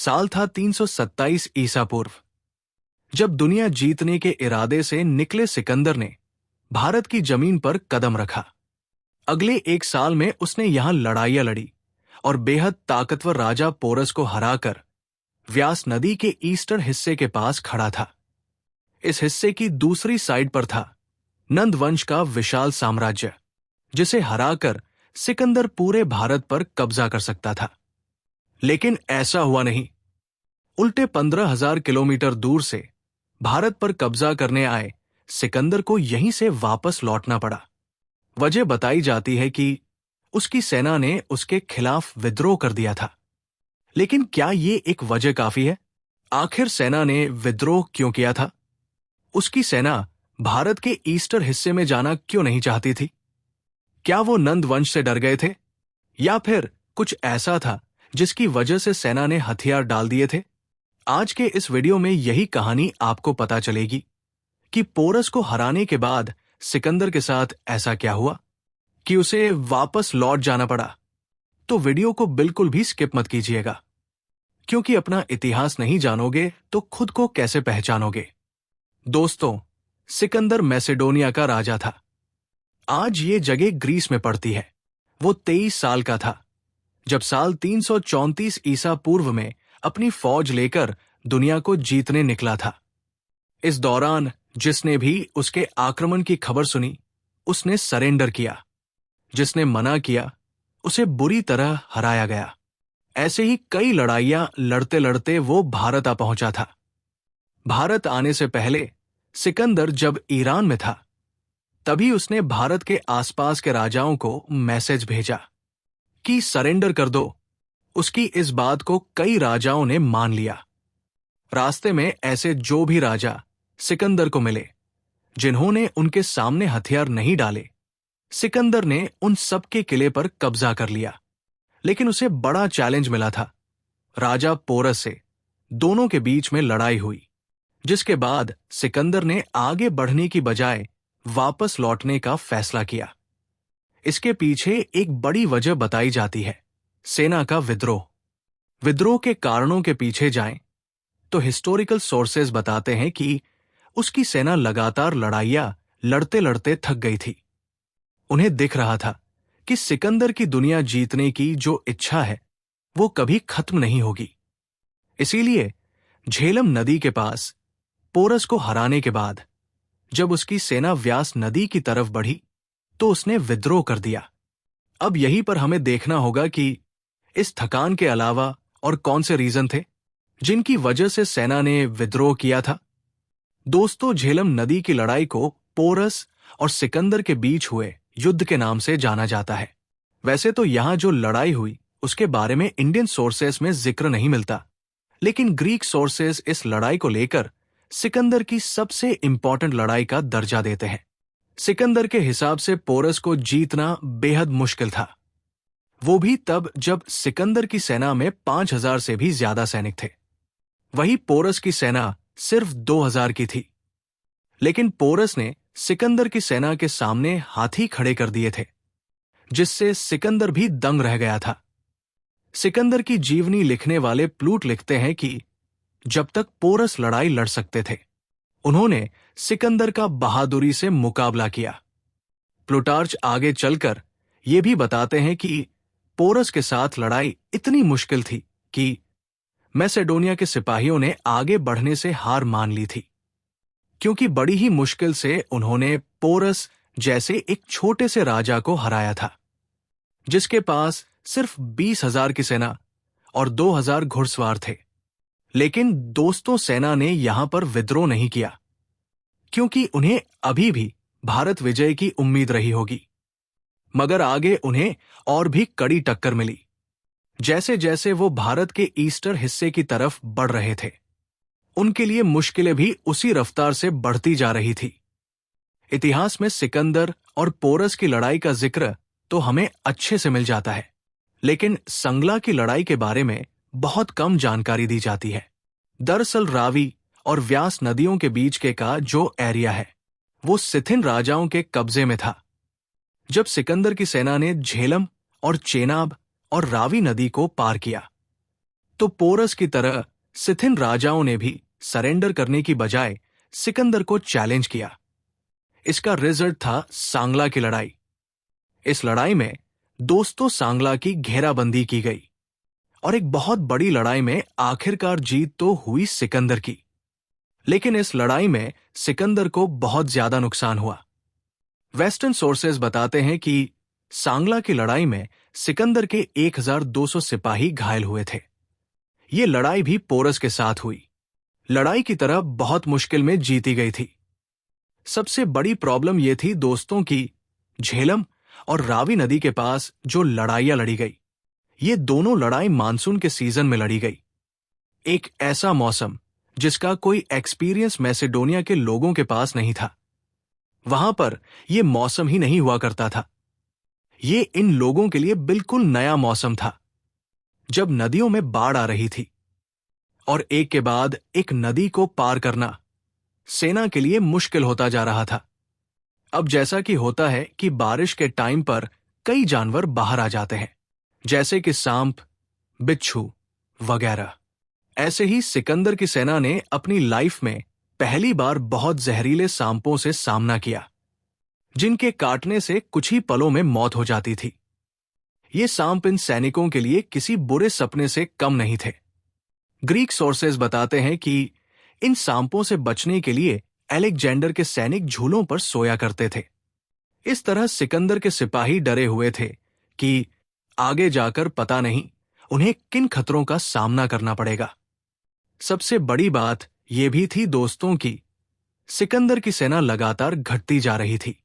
साल था 327 ईसा पूर्व, जब दुनिया जीतने के इरादे से निकले सिकंदर ने भारत की जमीन पर कदम रखा। अगले एक साल में उसने यहां लड़ाइयां लड़ी और बेहद ताकतवर राजा पोरस को हराकर व्यास नदी के ईस्टर्न हिस्से के पास खड़ा था। इस हिस्से की दूसरी साइड पर था नंद वंश का विशाल साम्राज्य, जिसे हराकर सिकंदर पूरे भारत पर कब्जा कर सकता था। लेकिन ऐसा हुआ नहीं। उल्टे 15,000 किलोमीटर दूर से भारत पर कब्जा करने आए सिकंदर को यहीं से वापस लौटना पड़ा। वजह बताई जाती है कि उसकी सेना ने उसके खिलाफ विद्रोह कर दिया था। लेकिन क्या ये एक वजह काफी है? आखिर सेना ने विद्रोह क्यों किया था? उसकी सेना भारत के ईस्टर्न हिस्से में जाना क्यों नहीं चाहती थी? क्या वो नंद वंश से डर गए थे, या फिर कुछ ऐसा था जिसकी वजह से सेना ने हथियार डाल दिए थे? आज के इस वीडियो में यही कहानी आपको पता चलेगी कि पोरस को हराने के बाद सिकंदर के साथ ऐसा क्या हुआ कि उसे वापस लौट जाना पड़ा। तो वीडियो को बिल्कुल भी स्किप मत कीजिएगा, क्योंकि अपना इतिहास नहीं जानोगे तो खुद को कैसे पहचानोगे। दोस्तों, सिकंदर मैसेडोनिया का राजा था। आज ये जगह ग्रीस में पड़ती है। वो 23 साल का था जब साल 334 ईसा पूर्व में अपनी फौज लेकर दुनिया को जीतने निकला था। इस दौरान जिसने भी उसके आक्रमण की खबर सुनी, उसने सरेंडर किया। जिसने मना किया, उसे बुरी तरह हराया गया। ऐसे ही कई लड़ाइयां लड़ते लड़ते वो भारत आ पहुंचा था। भारत आने से पहले सिकंदर जब ईरान में था, तभी उसने भारत के आसपास के राजाओं को मैसेज भेजा कि सरेंडर कर दो। उसकी इस बात को कई राजाओं ने मान लिया। रास्ते में ऐसे जो भी राजा सिकंदर को मिले जिन्होंने उनके सामने हथियार नहीं डाले, सिकंदर ने उन सबके किले पर कब्जा कर लिया। लेकिन उसे बड़ा चैलेंज मिला था। राजा पोरस से दोनों के बीच में लड़ाई हुई, जिसके बाद सिकंदर ने आगे बढ़ने की बजाय वापस लौटने का फैसला किया। इसके पीछे एक बड़ी वजह बताई जाती है, सेना का विद्रोह। विद्रोह के कारणों के पीछे जाएं तो हिस्टोरिकल सोर्सेज बताते हैं कि उसकी सेना लगातार लड़ाइयां लड़ते लड़ते थक गई थी। उन्हें दिख रहा था कि सिकंदर की दुनिया जीतने की जो इच्छा है वो कभी खत्म नहीं होगी। इसीलिए झेलम नदी के पास पोरस को हराने के बाद जब उसकी सेना व्यास नदी की तरफ बढ़ी तो उसने विद्रोह कर दिया। अब यहीं पर हमें देखना होगा कि इस थकान के अलावा और कौन से रीजन थे जिनकी वजह से सेना ने विद्रोह किया था। दोस्तों, झेलम नदी की लड़ाई को पोरस और सिकंदर के बीच हुए युद्ध के नाम से जाना जाता है। वैसे तो यहां जो लड़ाई हुई उसके बारे में इंडियन सोर्सेस में जिक्र नहीं मिलता, लेकिन ग्रीक सोर्सेस इस लड़ाई को लेकर सिकंदर की सबसे इंपॉर्टेंट लड़ाई का दर्जा देते हैं। सिकंदर के हिसाब से पोरस को जीतना बेहद मुश्किल था, वो भी तब जब सिकंदर की सेना में 5,000 से भी ज्यादा सैनिक थे। वही पोरस की सेना सिर्फ 2,000 की थी। लेकिन पोरस ने सिकंदर की सेना के सामने हाथी खड़े कर दिए थे, जिससे सिकंदर भी दंग रह गया था। सिकंदर की जीवनी लिखने वाले प्लूट लिखते हैं कि जब तक पोरस लड़ाई लड़ सकते थे, उन्होंने सिकंदर का बहादुरी से मुकाबला किया। प्लूटार्च आगे चलकर यह भी बताते हैं कि पोरस के साथ लड़ाई इतनी मुश्किल थी कि मैसेडोनिया के सिपाहियों ने आगे बढ़ने से हार मान ली थी, क्योंकि बड़ी ही मुश्किल से उन्होंने पोरस जैसे एक छोटे से राजा को हराया था, जिसके पास सिर्फ 20,000 की सेना और 2,000 घुड़सवार थे। लेकिन दोस्तों, सेना ने यहां पर विद्रोह नहीं किया, क्योंकि उन्हें अभी भी भारत विजय की उम्मीद रही होगी। मगर आगे उन्हें और भी कड़ी टक्कर मिली। जैसे जैसे वो भारत के ईस्टर्न हिस्से की तरफ बढ़ रहे थे, उनके लिए मुश्किलें भी उसी रफ्तार से बढ़ती जा रही थी। इतिहास में सिकंदर और पोरस की लड़ाई का जिक्र तो हमें अच्छे से मिल जाता है, लेकिन संगला की लड़ाई के बारे में बहुत कम जानकारी दी जाती है। दरअसल रावी और व्यास नदियों के बीच के का जो एरिया है वो सिथिन राजाओं के कब्जे में था। जब सिकंदर की सेना ने झेलम और चेनाब और रावी नदी को पार किया, तो पोरस की तरह सिथिन राजाओं ने भी सरेंडर करने की बजाय सिकंदर को चैलेंज किया। इसका रिजल्ट था सांगला की लड़ाई। इस लड़ाई में दोस्तों सांगला की घेराबंदी की गई और एक बहुत बड़ी लड़ाई में आखिरकार जीत तो हुई सिकंदर की। लेकिन इस लड़ाई में सिकंदर को बहुत ज्यादा नुकसान हुआ। वेस्टर्न सोर्सेज बताते हैं कि सांगला की लड़ाई में सिकंदर के 1200 सिपाही घायल हुए थे। ये लड़ाई भी पोरस के साथ हुई। लड़ाई की तरह बहुत मुश्किल में जीती गई थी। सबसे बड़ी प्रॉब्लम यह थी दोस्तों की झेलम और रावी नदी के पास जो लड़ाइयां लड़ी गई, ये दोनों लड़ाई मानसून के सीजन में लड़ी गई। एक ऐसा मौसम जिसका कोई एक्सपीरियंस मैसेडोनिया के लोगों के पास नहीं था। वहां पर यह मौसम ही नहीं हुआ करता था। ये इन लोगों के लिए बिल्कुल नया मौसम था। जब नदियों में बाढ़ आ रही थी और एक के बाद एक नदी को पार करना सेना के लिए मुश्किल होता जा रहा था। अब जैसा कि होता है कि बारिश के टाइम पर कई जानवर बाहर आ जाते हैं, जैसे कि सांप, बिच्छू वगैरह। ऐसे ही सिकंदर की सेना ने अपनी लाइफ में पहली बार बहुत जहरीले सांपों से सामना किया, जिनके काटने से कुछ ही पलों में मौत हो जाती थी। ये सांप इन सैनिकों के लिए किसी बुरे सपने से कम नहीं थे। ग्रीक सोर्सेज बताते हैं कि इन सांपों से बचने के लिए अलेक्जेंडर के सैनिक झूलों पर सोया करते थे। इस तरह सिकंदर के सिपाही डरे हुए थे कि आगे जाकर पता नहीं उन्हें किन खतरों का सामना करना पड़ेगा। सबसे बड़ी बात यह भी थी दोस्तों की सिकंदर की सेना लगातार घटती जा रही थी।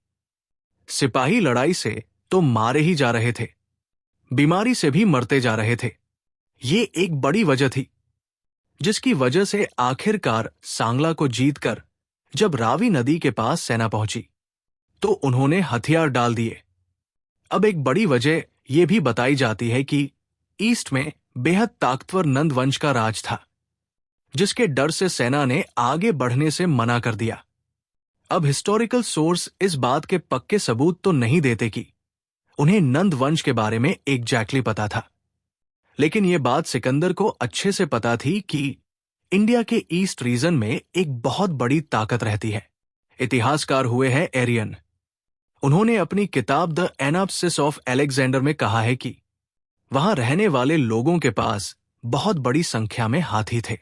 सिपाही लड़ाई से तो मारे ही जा रहे थे, बीमारी से भी मरते जा रहे थे। ये एक बड़ी वजह थी, जिसकी वजह से आखिरकार सांगला को जीतकर जब रावी नदी के पास सेना पहुंची तो उन्होंने हथियार डाल दिए। अब एक बड़ी वजह यह भी बताई जाती है कि ईस्ट में बेहद ताकतवर नंद वंश का राज था, जिसके डर से सेना ने आगे बढ़ने से मना कर दिया। अब हिस्टोरिकल सोर्स इस बात के पक्के सबूत तो नहीं देते कि उन्हें नंद वंश के बारे में एग्जैक्टली पता था, लेकिन यह बात सिकंदर को अच्छे से पता थी कि इंडिया के ईस्ट रीजन में एक बहुत बड़ी ताकत रहती है। इतिहासकार हुए हैं एरियन। उन्होंने अपनी किताब द एनाप्सिस ऑफ अलेक्जेंडर में कहा है कि वहां रहने वाले लोगों के पास बहुत बड़ी संख्या में हाथी थे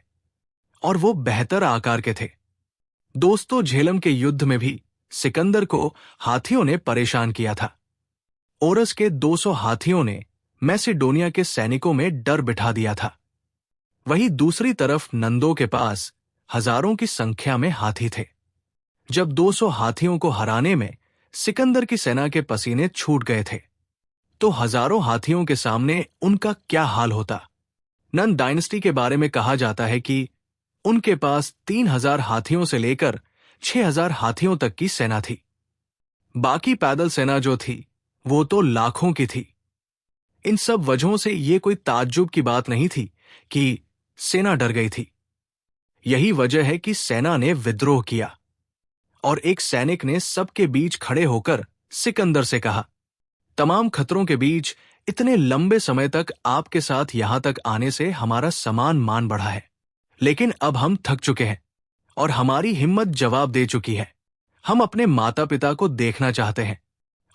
और वो बेहतर आकार के थे। दोस्तों झेलम के युद्ध में भी सिकंदर को हाथियों ने परेशान किया था। ओरस के 200 हाथियों ने मैसेडोनिया के सैनिकों में डर बिठा दिया था। वहीं दूसरी तरफ नंदों के पास हजारों की संख्या में हाथी थे। जब 200 हाथियों को हराने में सिकंदर की सेना के पसीने छूट गए थे, तो हजारों हाथियों के सामने उनका क्या हाल होता। नंद डायनेस्टी के बारे में कहा जाता है कि उनके पास 3000 हाथियों से लेकर 6000 हाथियों तक की सेना थी। बाकी पैदल सेना जो थी वो तो लाखों की थी। इन सब वजहों से ये कोई ताज्जुब की बात नहीं थी कि सेना डर गई थी। यही वजह है कि सेना ने विद्रोह किया और एक सैनिक ने सबके बीच खड़े होकर सिकंदर से कहा, तमाम खतरों के बीच इतने लंबे समय तक आपके साथ यहां तक आने से हमारा समान मान बढ़ा है, लेकिन अब हम थक चुके हैं और हमारी हिम्मत जवाब दे चुकी है। हम अपने माता पिता को देखना चाहते हैं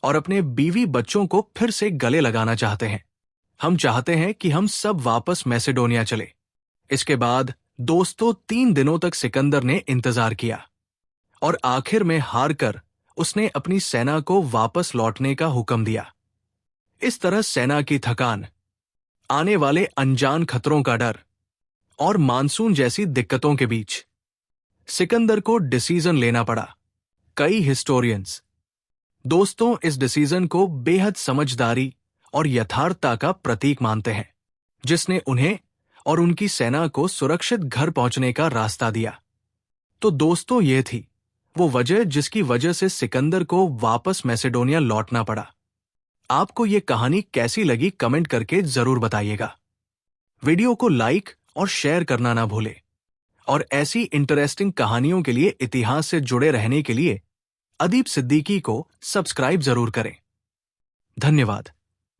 और अपने बीवी बच्चों को फिर से गले लगाना चाहते हैं। हम चाहते हैं कि हम सब वापस मैसेडोनिया चले। इसके बाद दोस्तों 3 दिनों तक सिकंदर ने इंतजार किया और आखिर में हार कर उसने अपनी सेना को वापस लौटने का हुक्म दिया। इस तरह सेना की थकान, आने वाले अनजान खतरों का डर और मानसून जैसी दिक्कतों के बीच सिकंदर को डिसीजन लेना पड़ा। कई हिस्टोरियंस दोस्तों इस डिसीजन को बेहद समझदारी और यथार्थता का प्रतीक मानते हैं, जिसने उन्हें और उनकी सेना को सुरक्षित घर पहुंचने का रास्ता दिया। तो दोस्तों ये थी वो वजह जिसकी वजह से सिकंदर को वापस मैसेडोनिया लौटना पड़ा। आपको ये कहानी कैसी लगी कमेंट करके जरूर बताइएगा। वीडियो को लाइक और शेयर करना ना भूले और ऐसी इंटरेस्टिंग कहानियों के लिए इतिहास से जुड़े रहने के लिए अदीब सिद्दीकी को सब्सक्राइब जरूर करें। धन्यवाद।